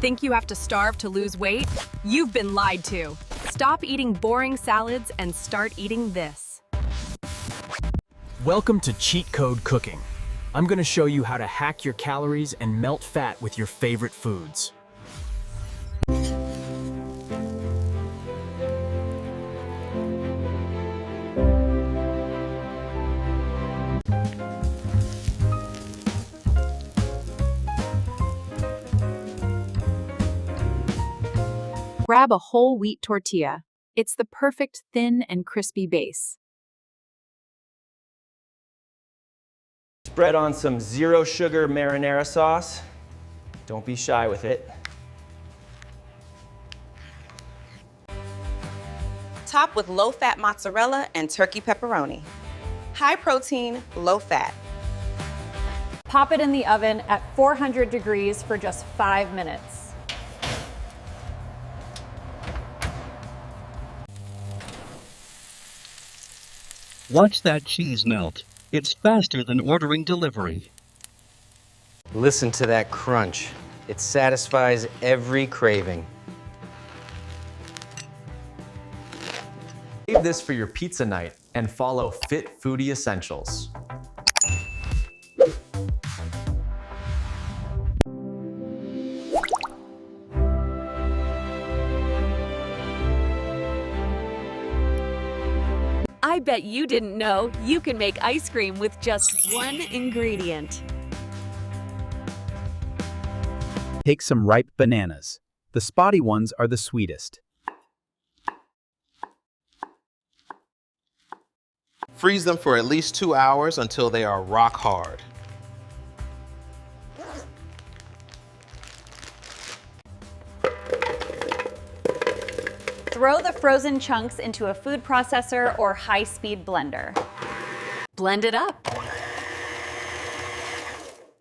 Think you have to starve to lose weight? You've been lied to. Stop eating boring salads and start eating this. Welcome to Cheat Code Cooking. I'm going to show you how to hack your calories and melt fat with your favorite foods. Grab a whole wheat tortilla. It's the perfect thin and crispy base. Spread on some zero sugar marinara sauce. Don't be shy with it. Top with low-fat mozzarella and turkey pepperoni. High protein, low fat. Pop it in the oven at 400 degrees for just 5 minutes. Watch that cheese melt. It's faster than ordering delivery. Listen to that crunch. It satisfies every craving. Save this for your pizza night and follow Fit Foodie Essentials. I bet you didn't know you can make ice cream with just one ingredient. Take some ripe bananas. The spotty ones are the sweetest. Freeze them for at least 2 hours until they are rock hard. Throw the frozen chunks into a food processor or high-speed blender. Blend it up.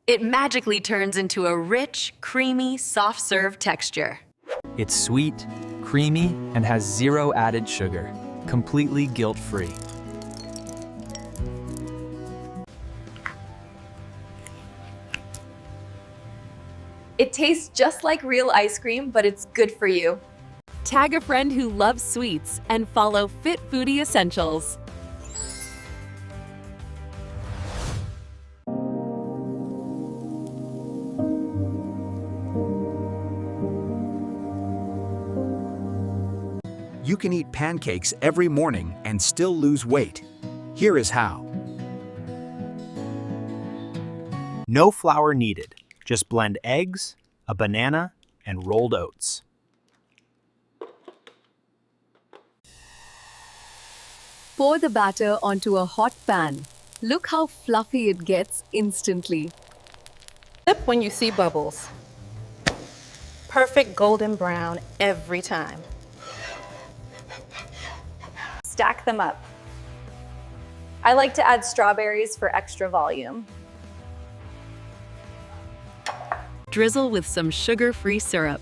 It magically turns into a rich, creamy, soft-serve texture. It's sweet, creamy, and has zero added sugar. Completely guilt-free. It tastes just like real ice cream, but it's good for you. Tag a friend who loves sweets and follow Fit Foodie Essentials. You can eat pancakes every morning and still lose weight. Here is how. No flour needed. Just blend eggs, a banana, and rolled oats. Pour the batter onto a hot pan. Look how fluffy it gets instantly. Flip when you see bubbles. Perfect golden brown every time. Stack them up. I like to add strawberries for extra volume. Drizzle with some sugar-free syrup.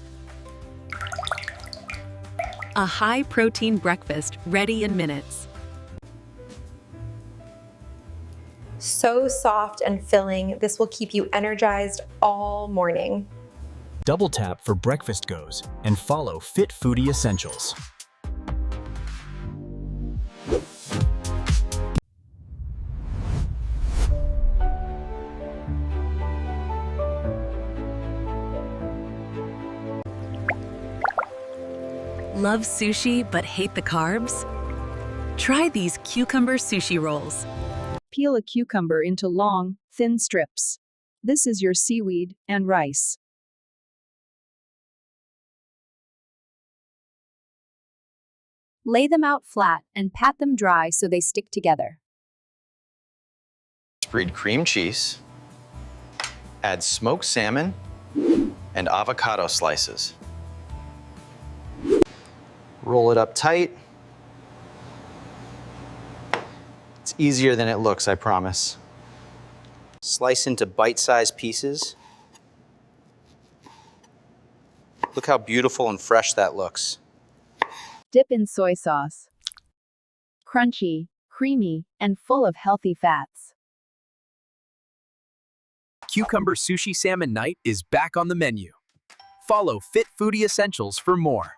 A high-protein breakfast ready in minutes. So soft and filling, this will keep you energized all morning. Double tap for breakfast goes and follow Fit Foodie Essentials. Love sushi but hate the carbs? Try these cucumber sushi rolls. Peel a cucumber into long, thin strips. This is your seaweed and rice. Lay them out flat and pat them dry so they stick together. Spread cream cheese. Add smoked salmon and avocado slices. Roll it up tight. It's easier than it looks, I promise. Slice into bite-sized pieces. Look how beautiful and fresh that looks. Dip in soy sauce. Crunchy, creamy, and full of healthy fats. Cucumber Sushi Salmon Night is back on the menu. Follow Fit Foodie Essentials for more.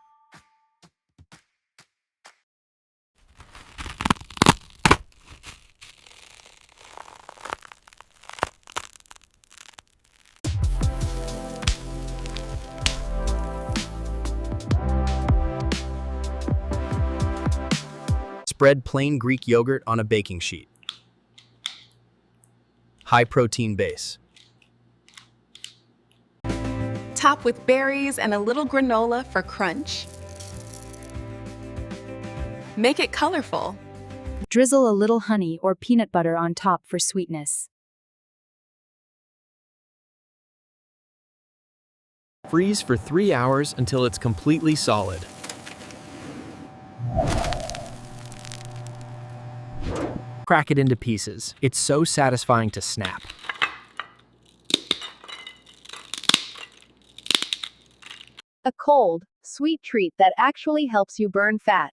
Spread plain Greek yogurt on a baking sheet. High protein base. Top with berries and a little granola for crunch. Make it colorful. Drizzle a little honey or peanut butter on top for sweetness. Freeze for 3 hours until it's completely solid. Crack it into pieces. It's so satisfying to snap. A cold, sweet treat that actually helps you burn fat.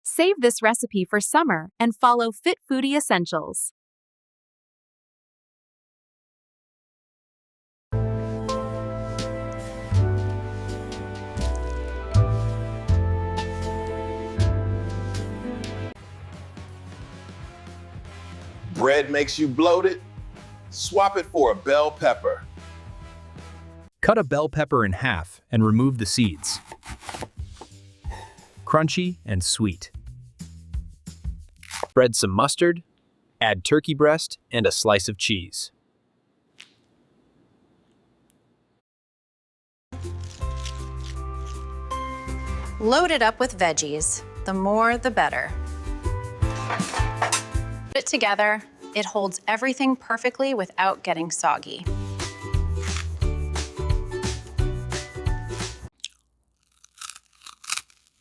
Save this recipe for summer and follow Fit Foodie Essentials. Bread makes you bloated? Swap it for a bell pepper. Cut a bell pepper in half and remove the seeds. Crunchy and sweet. Spread some mustard, add turkey breast and a slice of cheese. Load it up with veggies. The more, the better. Put it together. It holds everything perfectly without getting soggy.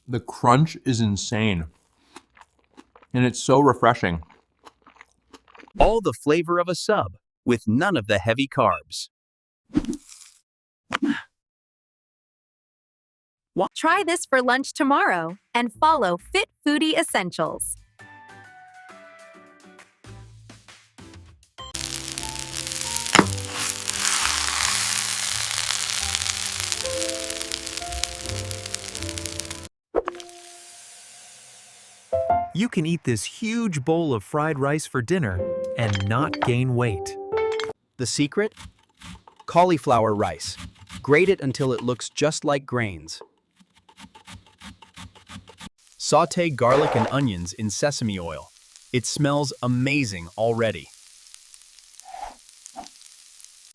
The crunch is insane. And it's so refreshing. All the flavor of a sub, with none of the heavy carbs. Try this for lunch tomorrow and follow Fit Foodie Essentials. You can eat this huge bowl of fried rice for dinner and not gain weight. The secret? Cauliflower rice. Grate it until it looks just like grains. Sauté garlic and onions in sesame oil. It smells amazing already.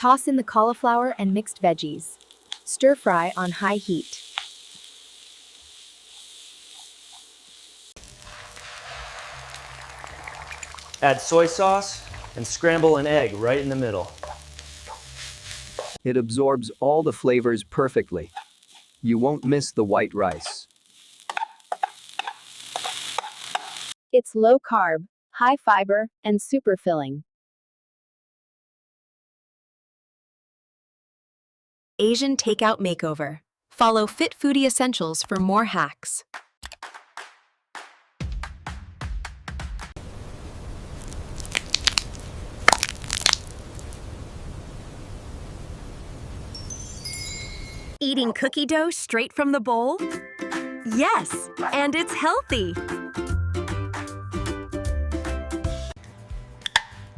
Toss in the cauliflower and mixed veggies. Stir fry on high heat. Add soy sauce and scramble an egg right in the middle. It absorbs all the flavors perfectly. You won't miss the white rice. It's low carb, high fiber, and super filling. Asian takeout makeover. Follow Fit Foodie Essentials for more hacks. Eating cookie dough straight from the bowl? Yes, and it's healthy.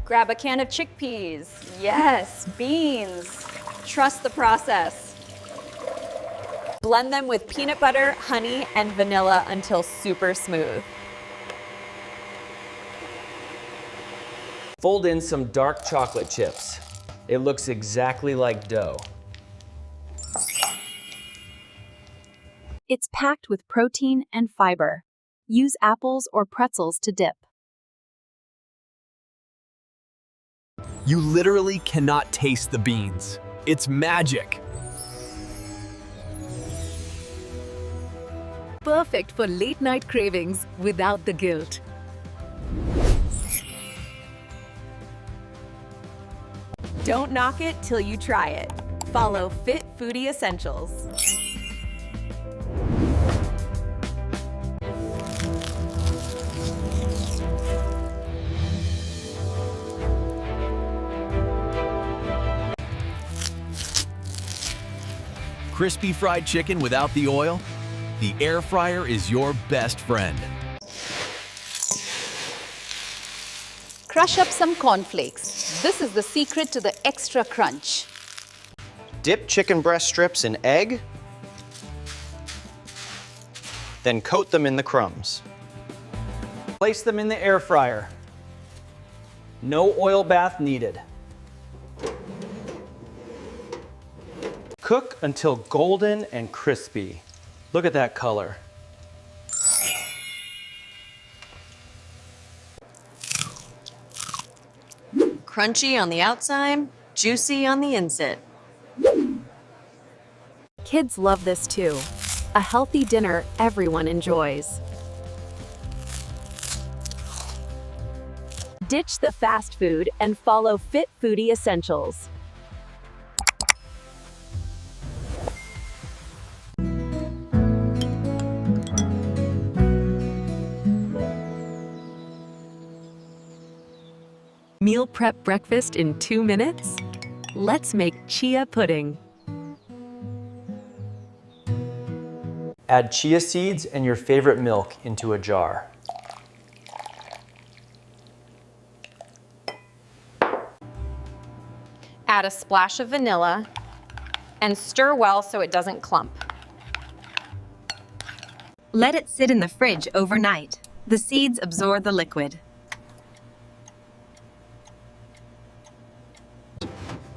Grab a can of chickpeas. Yes, beans. Trust the process. Blend them with peanut butter, honey, and vanilla until super smooth. Fold in some dark chocolate chips. It looks exactly like dough. It's packed with protein and fiber. Use apples or pretzels to dip. You literally cannot taste the beans. It's magic. Perfect for late night cravings without the guilt. Don't knock it till you try it. Follow Fit Foodie Essentials. Crispy fried chicken without the oil? The air fryer is your best friend. Crush up some cornflakes. This is the secret to the extra crunch. Dip chicken breast strips in egg, then coat them in the crumbs. Place them in the air fryer. No oil bath needed. Cook until golden and crispy. Look at that color. Crunchy on the outside, juicy on the inside. Kids love this too. A healthy dinner everyone enjoys. Ditch the fast food and follow Fit Foodie essentials. Meal prep breakfast in 2 minutes? Let's make chia pudding. Add chia seeds and your favorite milk into a jar. Add a splash of vanilla and stir well so it doesn't clump. Let it sit in the fridge overnight. The seeds absorb the liquid.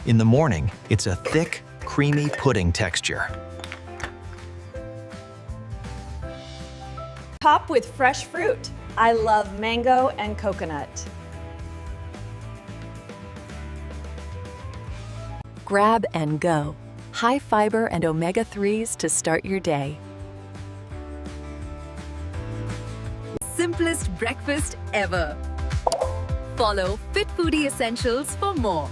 In the morning, it's a thick, creamy pudding texture. Top with fresh fruit. I love mango and coconut. Grab and go. High fiber and omega-3s to start your day. Simplest breakfast ever. Follow Fit Foodie Essentials for more.